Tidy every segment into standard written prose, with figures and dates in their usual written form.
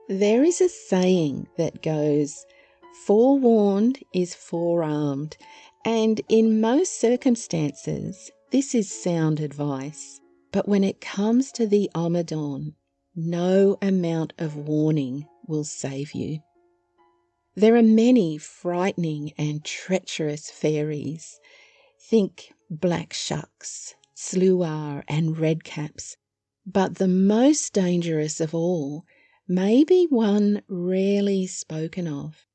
There is a saying that goes, forewarned is forearmed, and in most circumstances this is sound advice. But when it comes to the Amadan, no amount of warning will save you. There are many frightening and treacherous fairies. Think Black Shucks, Sluagh and Red Caps. But the most dangerous of all may be one rarely spoken of.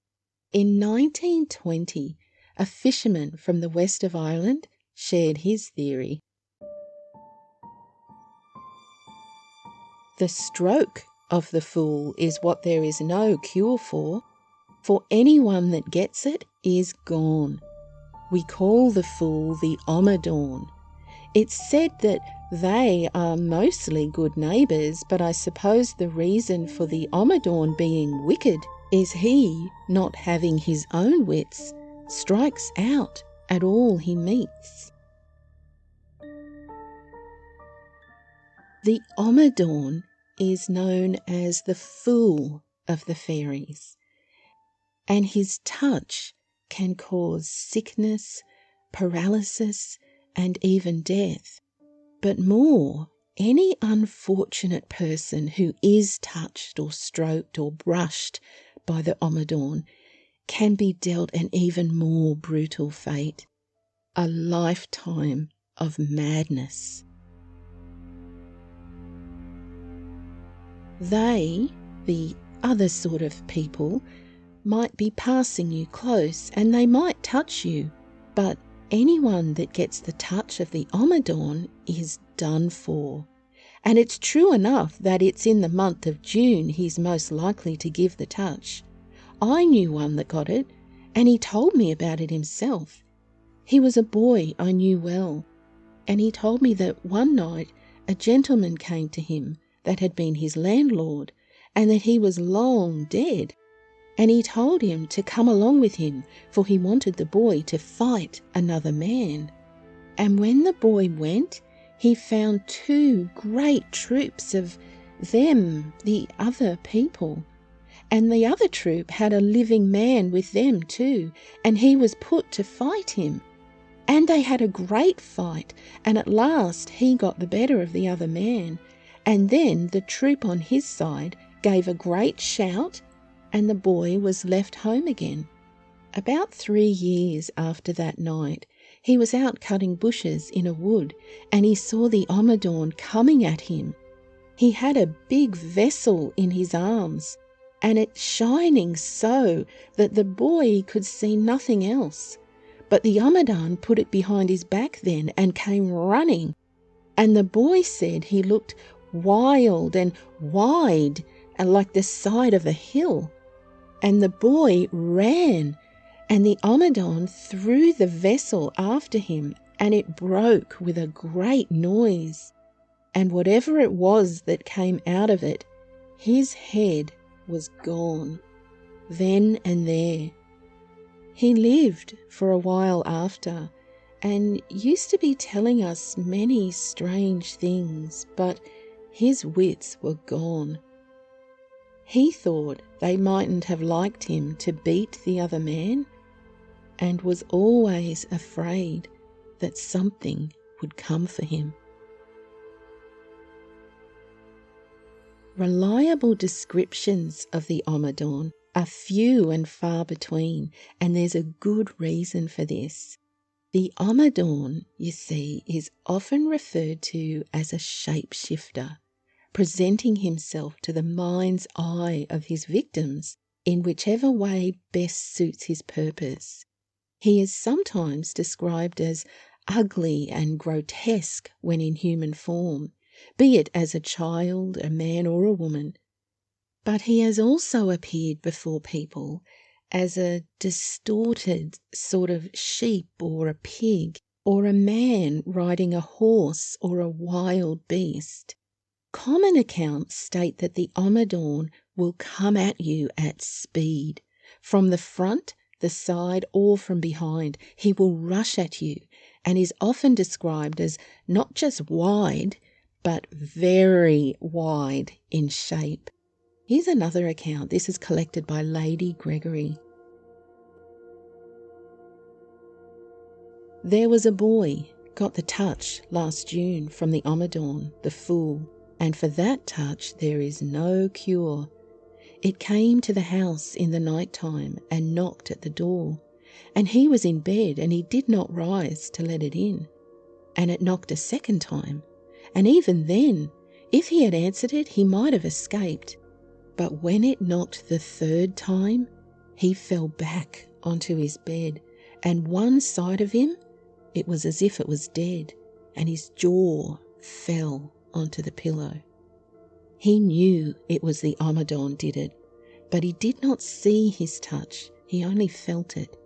In 1920, a fisherman from the west of Ireland shared his theory. The stroke of the fool is what there is no cure for anyone that gets it is gone. We call the fool the Amadan. It's said that they are mostly good neighbours, but I suppose the reason for the Amadan being wicked is he, not having his own wits, strikes out at all he meets. The Amadan is known as the fool of the fairies, and his touch can cause sickness, paralysis, and even death. But more, any unfortunate person who is touched or stroked or brushed by the Amadan can be dealt an even more brutal fate, a lifetime of madness. They, the other sort of people, might be passing you close and they might touch you, but anyone that gets the touch of the Amadan is done for. And it's true enough that it's in the month of June he's most likely to give the touch. I knew one that got it, and he told me about it himself. He was a boy I knew well, and he told me that one night a gentleman came to him that had been his landlord, and that he was long dead. And he told him to come along with him, for he wanted the boy to fight another man. And when the boy went, he found 2 great troops of them, the other people. And the other troop had a living man with them too, and he was put to fight him. And they had a great fight, and at last he got the better of the other man. And then the troop on his side gave a great shout, and the boy was left home again. About 3 years after that night, he was out cutting bushes in a wood, and he saw the Amadan coming at him. He had a big vessel in his arms, and it shining so that the boy could see nothing else. But the Amadan put it behind his back then and came running, and the boy said he looked wild and wide and like the side of a hill. And the boy ran, and the Amadan threw the vessel after him, and it broke with a great noise. And whatever it was that came out of it, his head was gone, then and there. He lived for a while after, and used to be telling us many strange things, but his wits were gone. He thought they mightn't have liked him to beat the other man, and was always afraid that something would come for him. Reliable descriptions of the Amadan are few and far between, and there's a good reason for this. The Amadan, you see, is often referred to as a shapeshifter, presenting himself to the mind's eye of his victims in whichever way best suits his purpose. He is sometimes described as ugly and grotesque when in human form, be it as a child, a man, or a woman. But he has also appeared before people as a distorted sort of sheep or a pig, or a man riding a horse or a wild beast. Common accounts state that the Amadan will come at you at speed. From the front, the side, or from behind, he will rush at you, and is often described as not just wide, but very wide in shape. Here's another account. This is collected by Lady Gregory. There was a boy got the touch last June from the Amadan, the fool, and for that touch there is no cure. It came to the house in the night time and knocked at the door, and he was in bed and he did not rise to let it in. And it knocked a second time, and even then, if he had answered it, he might have escaped. But when it knocked the third time, he fell back onto his bed, and one side of him, it was as if it was dead, and his jaw fell onto the pillow. He knew it was the Amadan did it, but he did not see his touch, he only felt it.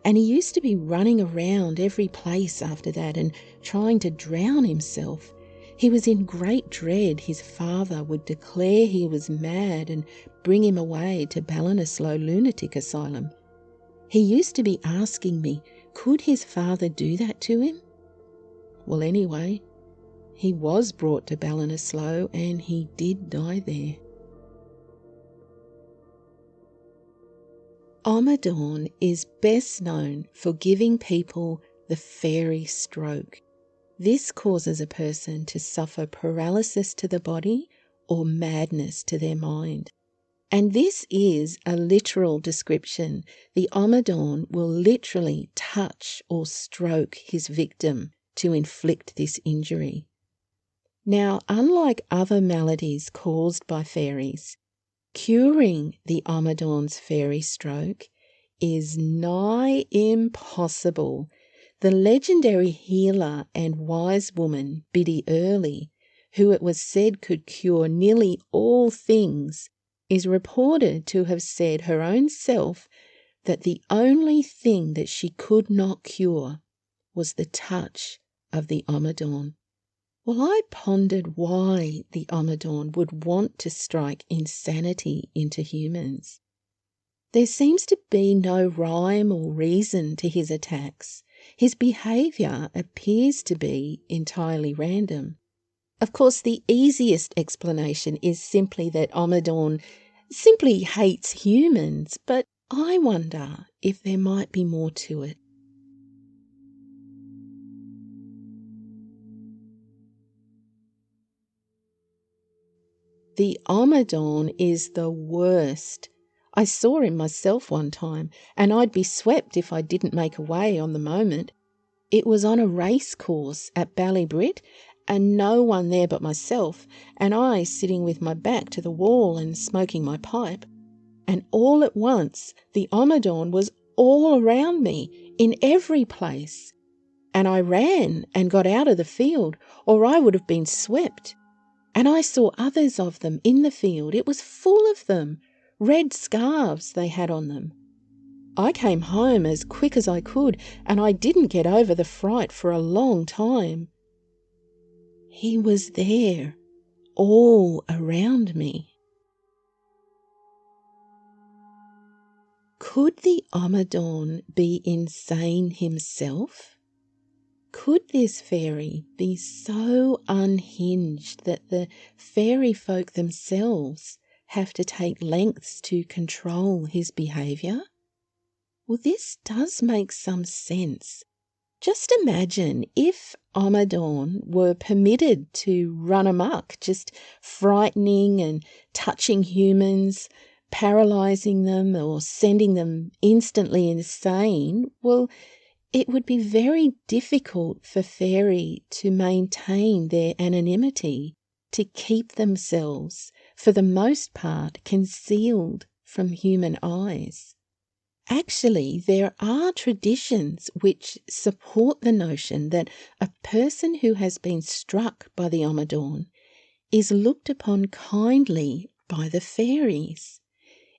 And he used to be running around every place after that and trying to drown himself. He was in great dread his father would declare he was mad and bring him away to Ballinasloe Lunatic Asylum. He used to be asking me, could his father do that to him? Well, anyway, he was brought to Ballinasloe and he did die there. Amadan is best known for giving people the fairy stroke. This causes a person to suffer paralysis to the body or madness to their mind. And this is a literal description. The Amadan will literally touch or stroke his victim to inflict this injury. Now, unlike other maladies caused by fairies, curing the Amadan's fairy stroke is nigh impossible. The legendary healer and wise woman Biddy Early, who it was said could cure nearly all things, is reported to have said her own self that the only thing that she could not cure was the touch of the Amadan. Well, I pondered why the Amadan would want to strike insanity into humans. There seems to be no rhyme or reason to his attacks. His behaviour appears to be entirely random. Of course, the easiest explanation is simply that Amadan simply hates humans, but I wonder if there might be more to it. The Amadan is the worst. I saw him myself one time, and I'd be swept if I didn't make away on the moment. It was on a race course at Ballybrit, and no one there but myself, and I sitting with my back to the wall and smoking my pipe. And all at once the Amadan was all around me, in every place. And I ran and got out of the field, or I would have been swept. And I saw others of them in the field. It was full of them. Red scarves they had on them. I came home as quick as I could, and I didn't get over the fright for a long time. He was there, all around me. Could the Amadan be insane himself? Could this fairy be so unhinged that the fairy folk themselves have to take lengths to control his behaviour? Well, this does make some sense. Just imagine if Amadan were permitted to run amok, just frightening and touching humans, paralysing them or sending them instantly insane. Well, it would be very difficult for fairy to maintain their anonymity, to keep themselves, for the most part, concealed from human eyes. Actually, there are traditions which support the notion that a person who has been struck by the Amadan is looked upon kindly by the fairies.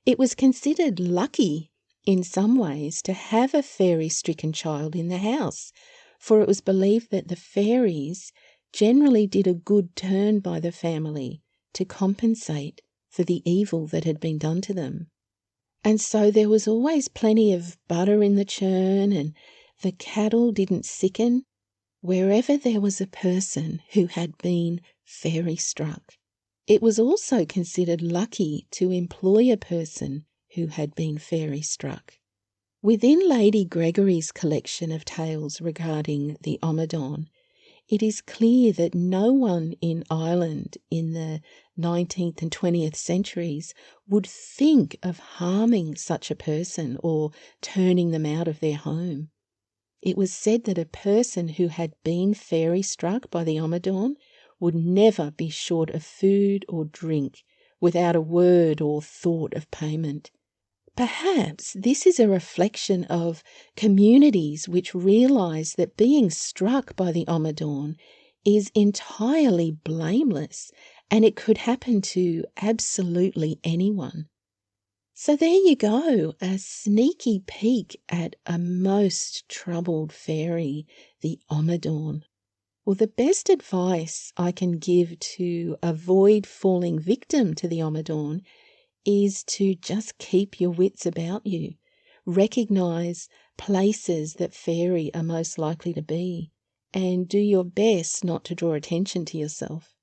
It was considered lucky in some ways to have a fairy-stricken child in the house, for it was believed that the fairies generally did a good turn by the family to compensate for the evil that had been done to them. And so there was always plenty of butter in the churn, and the cattle didn't sicken wherever there was a person who had been fairy-struck. It was also considered lucky to employ a person who had been fairy struck. Within Lady Gregory's collection of tales regarding the Amadan, it is clear that no one in Ireland in the 19th and 20th centuries would think of harming such a person or turning them out of their home. It was said that a person who had been fairy struck by the Amadan would never be short of food or drink without a word or thought of payment. Perhaps this is a reflection of communities which realise that being struck by the Amadan is entirely blameless and it could happen to absolutely anyone. So there you go, a sneaky peek at a most troubled fairy, the Amadan. Well, the best advice I can give to avoid falling victim to the Amadan is to just keep your wits about you. Recognise places that fairy are most likely to be and do your best not to draw attention to yourself.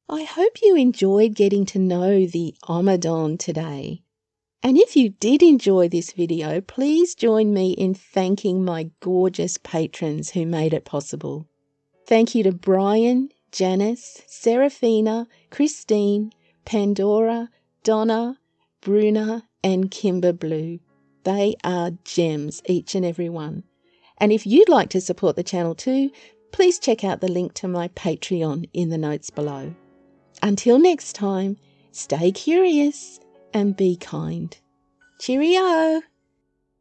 I hope you enjoyed getting to know the Amadan today. And if you did enjoy this video, please join me in thanking my gorgeous patrons who made it possible. Thank you to Brian, Janice, Serafina, Christine, Pandora, Donna, Bruna and Kimber Blue. They are gems, each and every one. And if you'd like to support the channel too, please check out the link to my Patreon in the notes below. Until next time, stay curious and be kind. Cheerio!